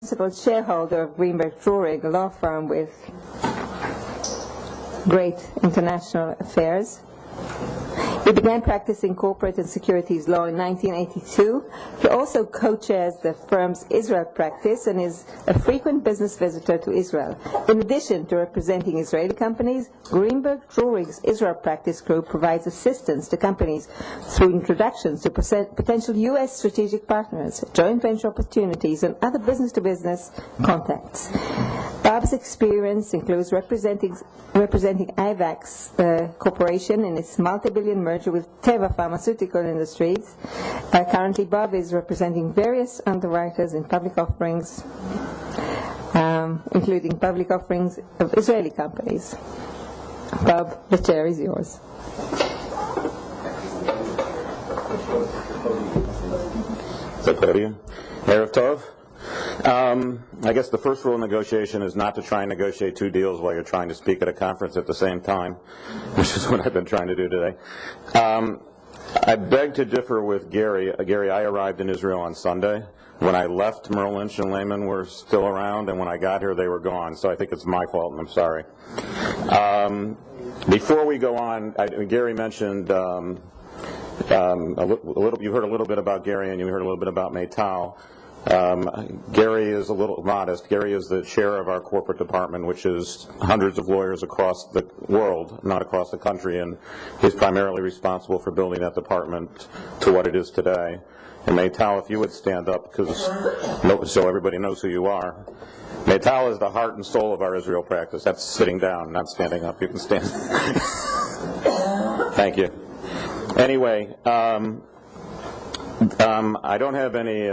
principal shareholder of Greenberg, Traurig, a law firm with great international affairs. He began practicing corporate and securities law in 1982. He also co-chairs the firm's Israel practice and is a frequent business visitor to Israel. In addition to representing Israeli companies, Greenberg Traurig's Israel practice group provides assistance to companies through introductions to potential U.S. strategic partners, joint venture opportunities, and other business-to-business contacts. Bob's experience includes representing IVAX Corporation in its multi-billion merger with Teva Pharmaceutical Industries. Currently, Bob is representing various underwriters in public offerings, including public offerings of Israeli companies. Bob, the chair is yours. Erev Tov. I guess the first rule of negotiation is not to try and negotiate two deals while you're trying to speak at a conference at the same time, which is what I've been trying to do today. I beg to differ with Gary. Gary, I arrived in Israel on Sunday. When I left, Merrill Lynch and Lehman were still around, and when I got here, they were gone. So I think it's my fault, and I'm sorry. Before we go on, Gary mentioned you heard a little bit about Gary, and you heard a little bit about Maytal. Gary is a little modest. Gary is the chair of our corporate department, which is hundreds of lawyers across the world, not across the country, and he's primarily responsible for building that department to what it is today. And Maytal, if you would stand up, so everybody knows who you are. Maytal is the heart and soul of our Israel practice. That's sitting down, not standing up. You can stand. Thank you. Anyway, I don't have any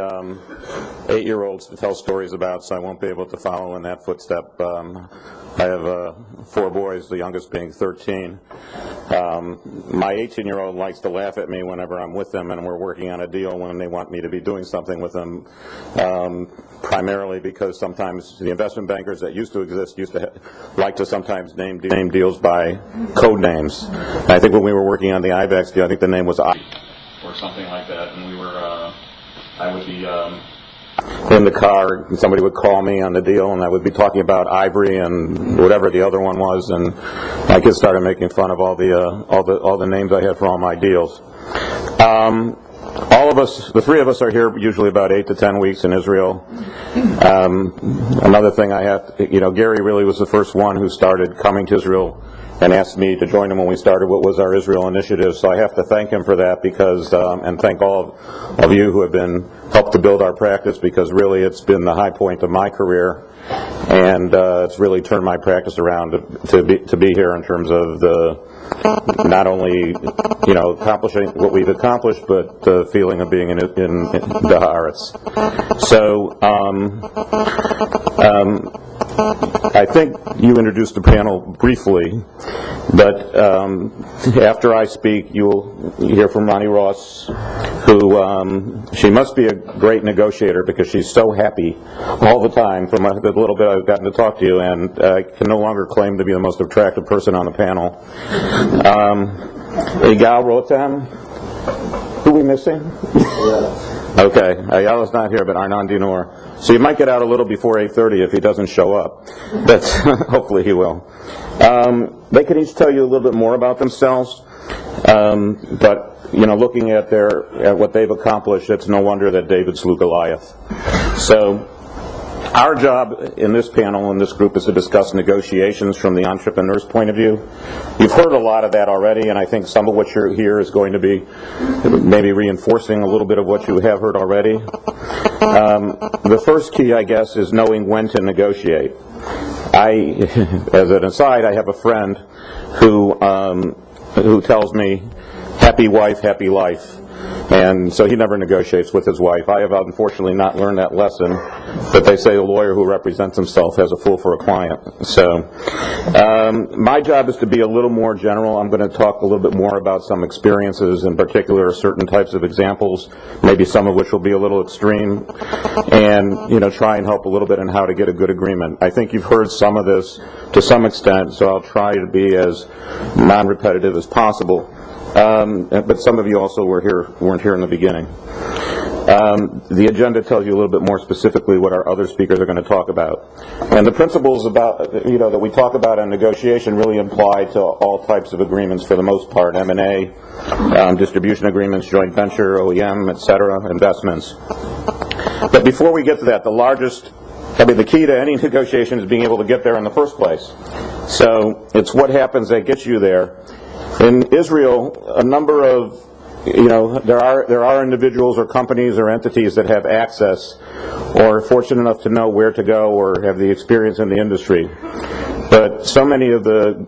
8-year-olds to tell stories about, so I won't be able to follow in that footstep. I have 4 boys, the youngest being 13. My 18-year-old likes to laugh at me whenever I'm with them and we're working on a deal when they want me to be doing something with them, primarily because sometimes the investment bankers that used to exist like to sometimes name deals by code names. And I think when we were working on the IVAX deal, I think the name was or something like that, and I would be in the car, and somebody would call me on the deal, and I would be talking about Ivory and whatever the other one was, and my kids started making fun of all the names I had for all my deals. All of us, the 3 of us, are here usually about 8 to 10 weeks in Israel. Another thing Gary really was the first one who started coming to Israel and asked me to join him when we started what was our Israel initiative. So I have to thank him for that, because and thank all of you who have helped to build our practice, because really it's been the high point of my career, and it's really turned my practice around to be here in terms of not only accomplishing what we've accomplished, but the feeling of being in the Haaretz. So I think you introduced the panel briefly, but after I speak, you'll hear from Ronnie Ross, who she must be a great negotiator, because she's so happy all the time from the little bit I've gotten to talk to you, and I can no longer claim to be the most attractive person on the panel. Igal Rotem, who are we missing? Okay, Ayala's not here, but Arnon Dinor. So you might get out a little before 8:30 if he doesn't show up. That's hopefully he will. They can each tell you a little bit more about themselves, but looking at what they've accomplished, it's no wonder that David slew Goliath. So our job in this panel, in this group, is to discuss negotiations from the entrepreneur's point of view. You've heard a lot of that already, and I think some of what you're here is going to be maybe reinforcing a little bit of what you have heard already. The first key, I guess, is knowing when to negotiate. As an aside, I have a friend who tells me, happy wife, happy life. And so he never negotiates with his wife. I have unfortunately not learned that lesson, but they say a lawyer who represents himself has a fool for a client. So my job is to be a little more general. I'm going to talk a little bit more about some experiences, in particular certain types of examples, maybe some of which will be a little extreme, and try and help a little bit in how to get a good agreement. I think you've heard some of this to some extent, so I'll try to be as non-repetitive as possible. But some of you also weren't here in the beginning. The agenda tells you a little bit more specifically what our other speakers are going to talk about. And the principles about, that we talk about in negotiation really apply to all types of agreements for the most part, M&A, distribution agreements, joint venture, OEM, etc., investments. But before we get to that, the key to any negotiation is being able to get there in the first place. So it's what happens that gets you there. In Israel, a number of there are individuals or companies or entities that have access or are fortunate enough to know where to go or have the experience in the industry. But so many of the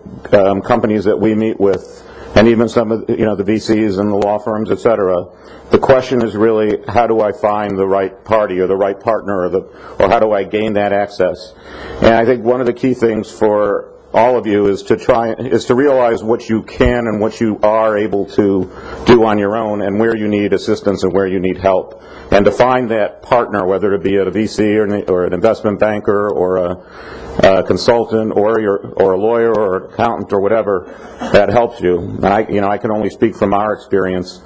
companies that we meet with, and even some of the VCs and the law firms, etc., the question is really, how do I find the right party or the right partner or how do I gain that access? And I think one of the key things for all of you is to realize what you can and what you are able to do on your own and where you need assistance and where you need help, and to find that partner, whether it be a VC or an investment banker or a consultant or a lawyer or an accountant or whatever that helps you. And I can only speak from our experience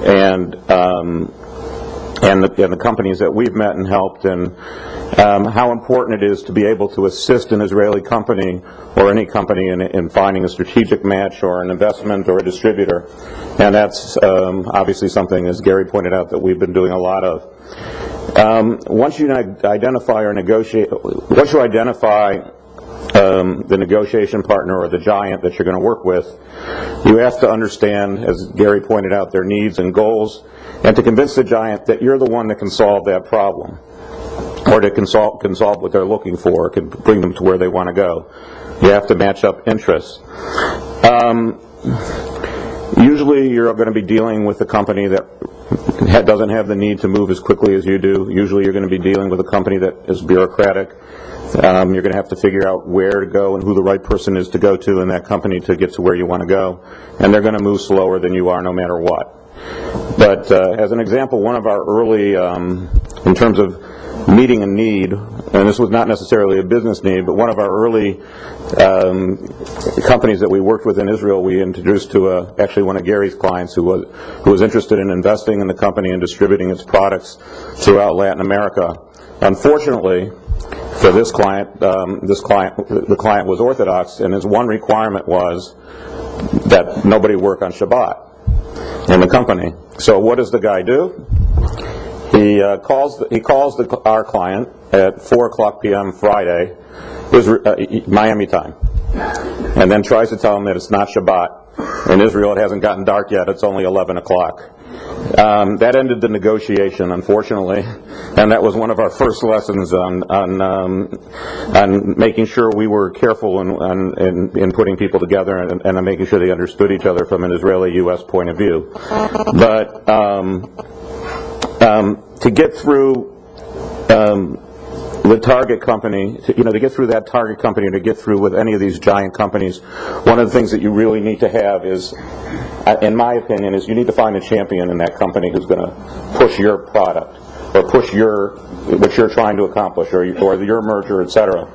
and the companies that we've met and helped, and how important it is to be able to assist an Israeli company or any company in finding a strategic match or an investment or a distributor. And that's obviously something, as Gary pointed out, that we've been doing a lot of. Once you identify the negotiation partner or the giant that you're going to work with, you have to understand, as Gary pointed out, their needs and goals, and to convince the giant that you're the one that can solve that problem, or that can solve what they're looking for, can bring them to where they want to go. You have to match up interests. Usually you're going to be dealing with a company that doesn't have the need to move as quickly as you do. Usually you're going to be dealing with a company that is bureaucratic. You're going to have to figure out where to go and who the right person is to go to in that company to get to where you want to go. And they're going to move slower than you are no matter what. But as an example, one of our early, in terms of meeting a need, and this was not necessarily a business need, but one of our early companies that we worked with in Israel, we introduced to actually one of Gary's clients who was interested in investing in the company and distributing its products throughout Latin America. Unfortunately, for this client, the client was Orthodox, and his one requirement was that nobody work on Shabbat in the company. So what does the guy do? He calls our client at 4:00 p.m. Friday, Miami time, and then tries to tell him that it's not Shabbat. In Israel, it hasn't gotten dark yet; it's only 11 o'clock. That ended the negotiation, unfortunately, and that was one of our first lessons on making sure we were careful in putting people together and making sure they understood each other from an Israeli-U.S. point of view. But to get through the target company, to get through that target company, or to get through with any of these giant companies, one of the things that you really need to have is, in my opinion, is you need to find a champion in that company who's going to push your product or push what you're trying to accomplish or your merger, etc.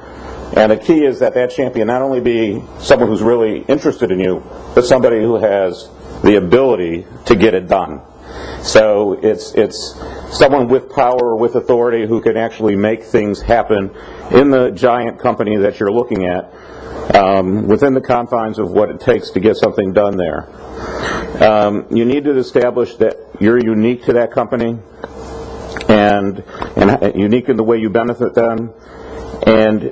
And the key is that champion not only be someone who's really interested in you, but somebody who has the ability to get it done. So it's someone with power or with authority who can actually make things happen in the giant company that you're looking at, within the confines of what it takes to get something done there. You need to establish that you're unique to that company and unique in the way you benefit them, and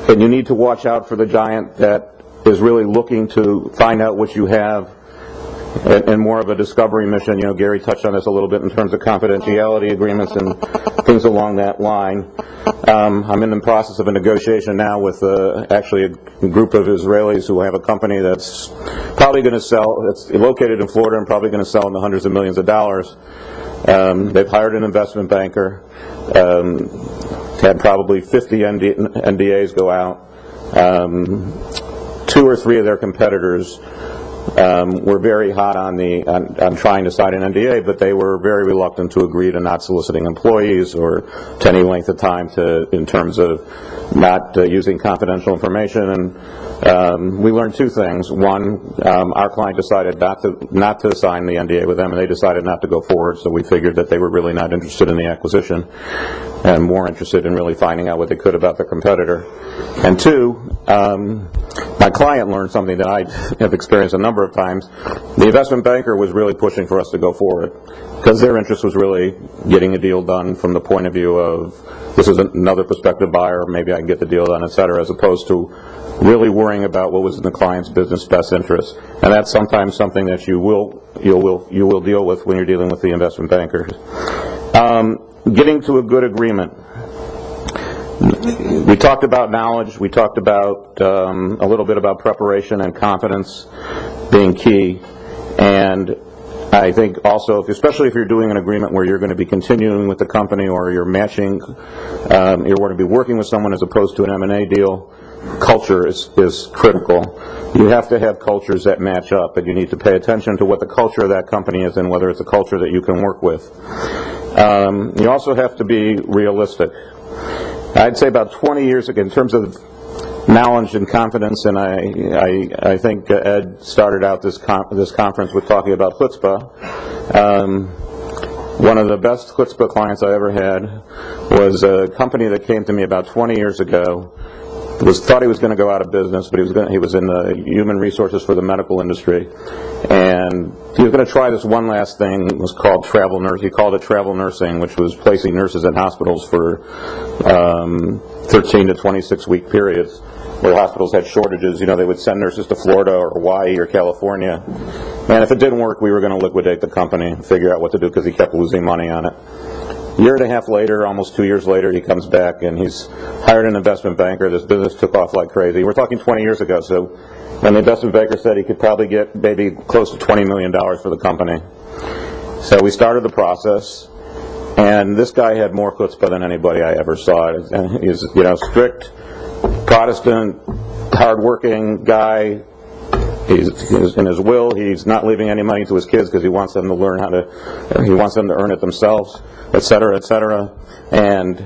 you need to watch out for the giant that is really looking to find out what you have and more of a discovery mission. Gary touched on this a little bit in terms of confidentiality agreements and things along that line. I'm in the process of a negotiation now with actually a group of Israelis who have a company that's probably going to sell. It's located in Florida and probably going to sell in the hundreds of millions of dollars. They've hired an investment banker. Had probably 50 NDAs go out. 2 or 3 of their competitors were very hot on trying to sign an NDA, but they were very reluctant to agree to not soliciting employees or to any length of time in terms of not using confidential information. And we learned two things. One, our client decided not to sign the NDA with them, and they decided not to go forward, so we figured that they were really not interested in the acquisition and more interested in really finding out what they could about their competitor. And two, my client learned something that I have experienced a number of times. The investment banker was really pushing for us to go forward because their interest was really getting a deal done from the point of view of this is another prospective buyer, maybe I can get the deal done, et cetera, as opposed to really worrying about what was in the client's business best interest. And that's sometimes something that you will deal with when you're dealing with the investment bankers. Getting to a good agreement. We talked about knowledge. We talked about a little bit about preparation and confidence being key. And I think also, especially if you're doing an agreement where you're going to be continuing with the company or you're matching, you're going to be working with someone as opposed to an M&A deal, culture is critical. You have to have cultures that match up, and you need to pay attention to what the culture of that company is and whether it's a culture that you can work with. You also have to be realistic. I'd say about 20 years ago, in terms of knowledge and confidence, and I think Ed started out this conference with talking about chutzpah. One of the best chutzpah clients I ever had was a company that came to me about 20 years ago. Thought he was going to go out of business, but he was in the human resources for the medical industry, and he was going to try this one last thing. It was called travel nurse. He called it travel nursing, which was placing nurses in hospitals for 13 to 26 week periods, where hospitals had shortages. They would send nurses to Florida or Hawaii or California, and if it didn't work, we were going to liquidate the company and figure out what to do because he kept losing money on it. A year and a half later, almost 2 years later, he comes back and he's hired an investment banker. This business took off like crazy. We're talking 20 years ago, so when the investment banker said he could probably get maybe close to $20 million for the company. So we started the process, and this guy had more chutzpah than anybody I ever saw. He's strict, Protestant, hard-working guy. He's in his will, he's not leaving any money to his kids because he wants them to learn he wants them to earn it themselves, et cetera, et cetera. And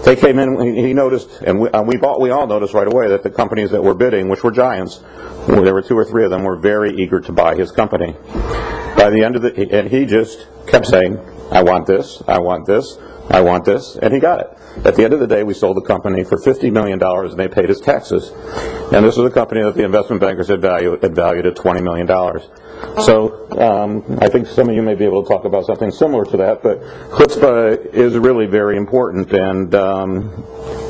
they came in, he noticed, and we all noticed right away that the companies that were bidding, which were giants, there were 2 or 3 of them, were very eager to buy his company. By the end of and he just kept saying, I want this, I want this, I want this, and he got it. At the end of the day, we sold the company for $50 million, and they paid his taxes. And this was a company that the investment bankers had valued at $20 million. So I think some of you may be able to talk about something similar to that, but chutzpah is really very important. And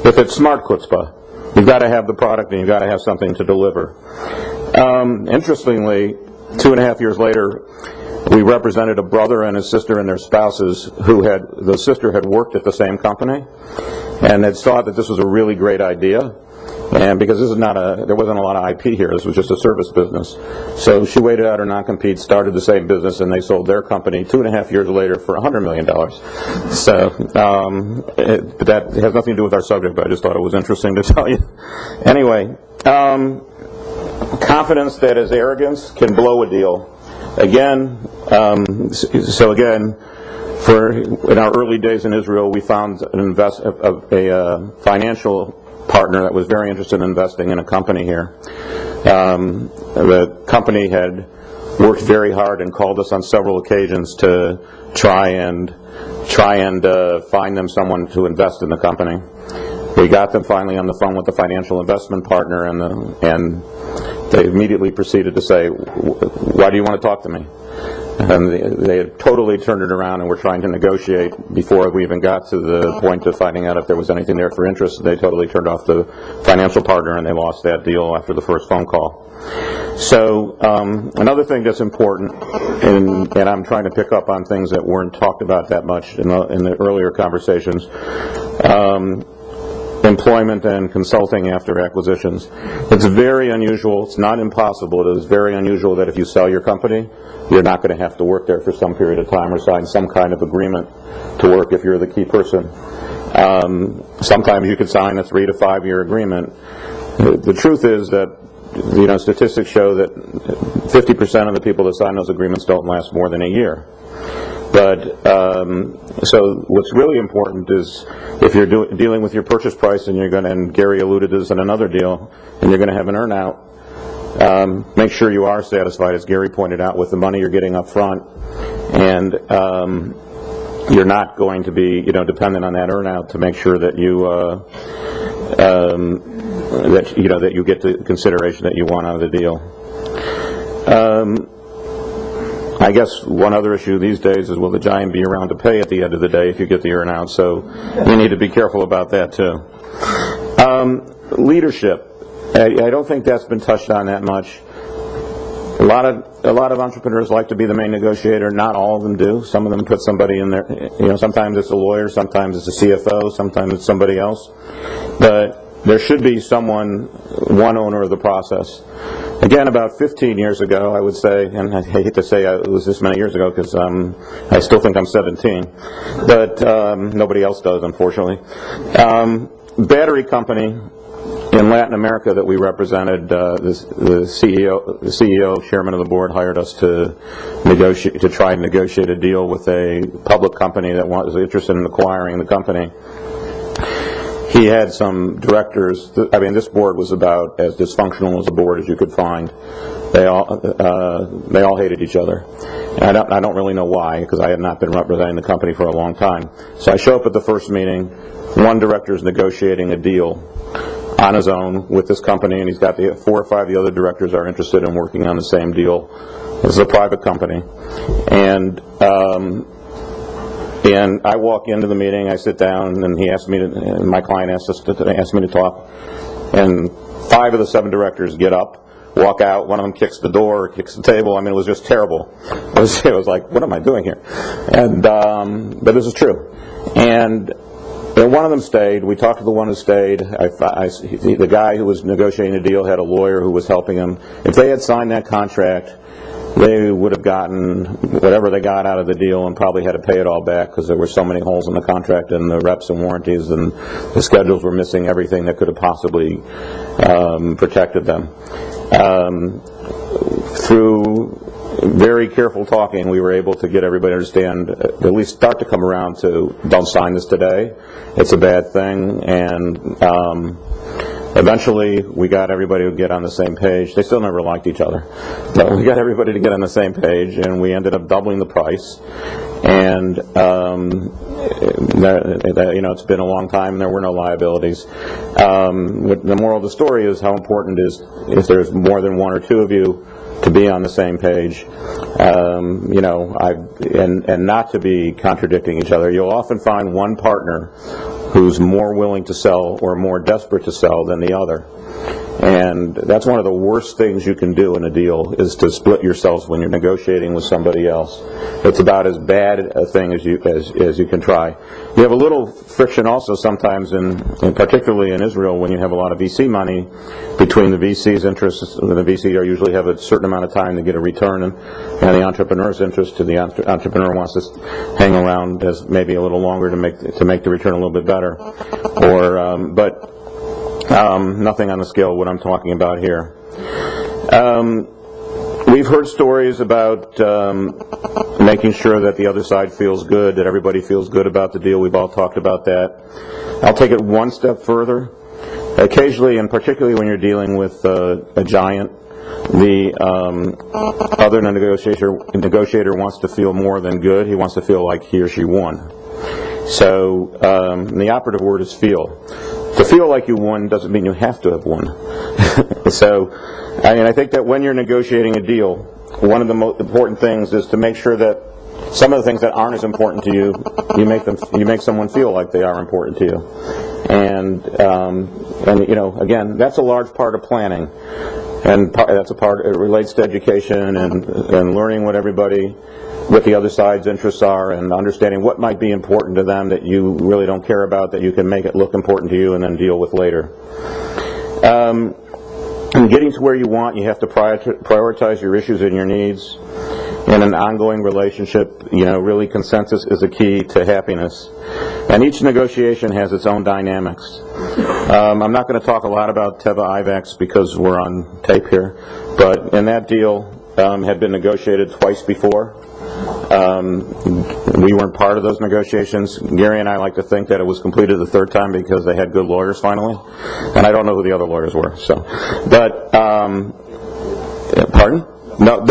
if it's smart chutzpah, you've got to have the product and you've got to have something to deliver. Interestingly, 2.5 years later, we represented a brother and his sister and their spouses the sister had worked at the same company and had thought that this was a really great idea. And because there wasn't a lot of IP here, this was just a service business. So she waited out her non-compete, started the same business, and they sold their company 2.5 years later for $100 million. So that has nothing to do with our subject, but I just thought it was interesting to tell you. Anyway, confidence that is arrogance can blow a deal. Again, in our early days in Israel, we found a financial partner that was very interested in investing in a company here. The company had worked very hard and called us on several occasions to try and find them someone to invest in the company. We got them finally on the phone with the financial investment partner, and they immediately proceeded to say, why do you want to talk to me? And they had totally turned it around and were trying to negotiate before we even got to the point of finding out if there was anything there for interest. They totally turned off the financial partner and they lost that deal after the first phone call. So another thing that's important, and I'm trying to pick up on things that weren't talked about that much in the earlier conversations, employment and consulting after acquisitions. It's very unusual. It's not impossible. It is very unusual that if you sell your company, you're not going to have to work there for some period of time or sign some kind of agreement to work if you're the key person. Sometimes you could sign a 3 to 5 year agreement. The truth is that statistics show that 50% of the people that sign those agreements don't last more than a year. But so what's really important is if you're dealing with your purchase price and and Gary alluded to this in another deal, and you're going to have an earnout, make sure you are satisfied, as Gary pointed out, with the money you're getting up front, and you're not going to be dependent on that earnout to make sure that that you get the consideration that you want out of the deal. I guess one other issue these days is, will the giant be around to pay at the end of the day if you get the earnout? So you need to be careful about that too. Leadership. I don't think that's been touched on that much. A lot of entrepreneurs like to be the main negotiator. Not all of them do. Some of them put somebody in there. Sometimes it's a lawyer, sometimes it's a CFO, sometimes it's somebody else. But there should be one owner of the process. Again, about 15 years ago, I would say, and I hate to say it was this many years ago because I still think I'm 17, but nobody else does, unfortunately. Battery company in Latin America that we represented, the CEO, chairman of the board, hired us to try and negotiate a deal with a public company that was interested in acquiring the company. He had some directors. This board was about as dysfunctional as a board as you could find. They all hated each other. And I don't really know why, because I had not been representing the company for a long time. So I show up at the first meeting. One director is negotiating a deal on his own with this company, and he's got 4 or 5 of the other directors are interested in working on the same deal. This is a private company, and I walk into the meeting, I sit down, and my client asked me to talk, and 5 of the 7 directors get up, walk out. One of them kicks the door, kicks the table. It was just terrible. It was like, what am I doing here? And but this is true. And one of them stayed. We talked to the one who stayed. The guy who was negotiating the deal had a lawyer who was helping him. If they had signed that contract, they would have gotten whatever they got out of the deal and probably had to pay it all back because there were so many holes in the contract and the reps and warranties, and the schedules were missing everything that could have possibly protected them. Through very careful talking, we were able to get everybody to understand, at least start to come around to, don't sign this today, it's a bad thing, and eventually we got everybody to get on the same page. They still never liked each other, but we got everybody to get on the same page, and we ended up doubling the price. And it's been a long time, and there were no liabilities. The moral of the story is how important it is, if there's more than 1 or 2 of you, to be on the same page, and not to be contradicting each other. You'll often find one partner who's more willing to sell or more desperate to sell than the other. And that's one of the worst things you can do in a deal, is to split yourselves when you're negotiating with somebody else. It's about as bad a thing as you can try. You have a little friction also sometimes, and particularly in Israel, when you have a lot of VC money, between the VC's interests. The VC usually have a certain amount of time to get a return, and the entrepreneur's interest. To the entrepreneur wants to hang around as maybe a little longer to make the return a little bit better, but nothing on the scale of what I'm talking about here. We've heard stories about making sure that the other side feels good, that everybody feels good about the deal. We've all talked about that. I'll take it one step further. Occasionally, and particularly when you're dealing with a giant, the other negotiator wants to feel more than good. He wants to feel like he or she won. So the operative word is feel. To feel like you won doesn't mean you have to have won. So, I think that when you're negotiating a deal, one of the most important things is to make sure that some of the things that aren't as important to you, you make someone feel like they are important to you. And again, that's a large part of planning, and that's a part. It relates to education and learning what the other side's interests are, and understanding what might be important to them that you really don't care about, that you can make it look important to you and then deal with later. And getting to where you want, you have to prioritize your issues and your needs. In an ongoing relationship, really consensus is a key to happiness. And each negotiation has its own dynamics. I'm not going to talk a lot about Teva Ivex because we're on tape here, but in that deal had been negotiated twice before. We weren't part of those negotiations. Gary and I like to think that it was completed the third time because they had good lawyers finally, and I don't know who the other lawyers were. So, but pardon? No,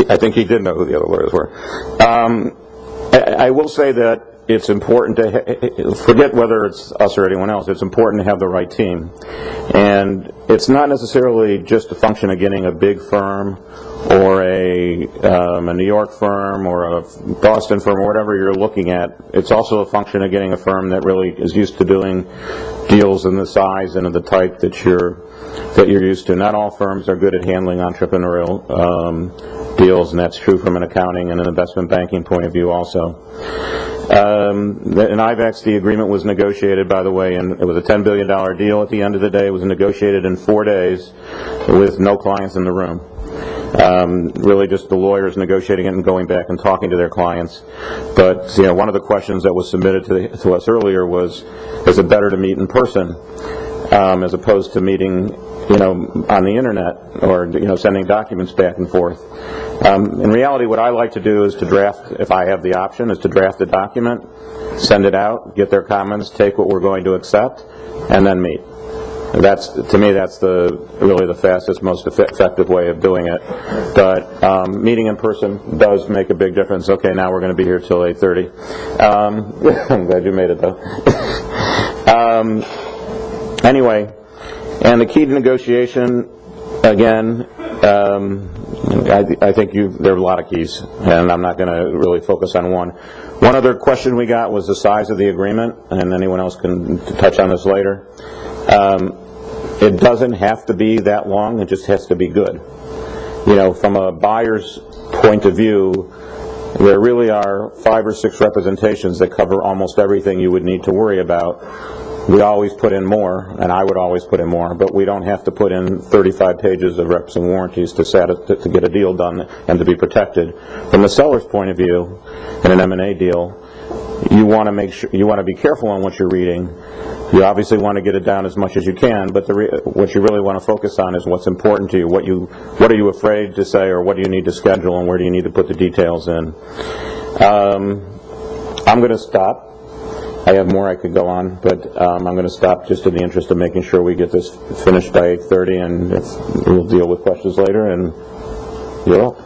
I think he did know who the other lawyers were. I will say that it's important to forget whether it's us or anyone else. It's important to have the right team, and it's not necessarily just a function of getting a big firm or a New York firm or a Boston firm or whatever you're looking at. It's also a function of getting a firm that really is used to doing deals in the size and of the type that you're used to. Not all firms are good at handling entrepreneurial deals, and that's true from an accounting and an investment banking point of view also. In IVEX, the agreement was negotiated, by the way, and it was a $10 billion deal at the end of the day. It was negotiated in 4 days with no clients in the room. Really just the lawyers negotiating it and going back and talking to their clients. But one of the questions that was submitted to us earlier was, is it better to meet in person as opposed to meeting on the internet or sending documents back and forth? In reality, what I like to do is to draft, if I have the option, is to draft a document, send it out, get their comments, take what we're going to accept, and then meet. To me, that's really the fastest, most effective way of doing it. But meeting in person does make a big difference. Okay, now we're going to be here till 8:30. I'm glad you made it, though. Anyway, and the key to negotiation, again, I think there are a lot of keys, and I'm not going to really focus on one. One other question we got was the size of the agreement, and anyone else can touch on this later. It doesn't have to be that long, it just has to be good. From a buyer's point of view, there really are 5 or 6 representations that cover almost everything you would need to worry about. We always put in more, and I would always put in more, but we don't have to put in 35 pages of reps and warranties to get a deal done and to be protected. From the seller's point of view, in an M&A deal, you want to be careful on what you're reading. You obviously want to get it down as much as you can, but what you really want to focus on is what's important to you. What are you afraid to say, or what do you need to schedule, and where do you need to put the details in? I'm going to stop. I have more I could go on, but I'm going to stop just in the interest of making sure we get this finished by 8:30, and we'll deal with questions later, and you're up.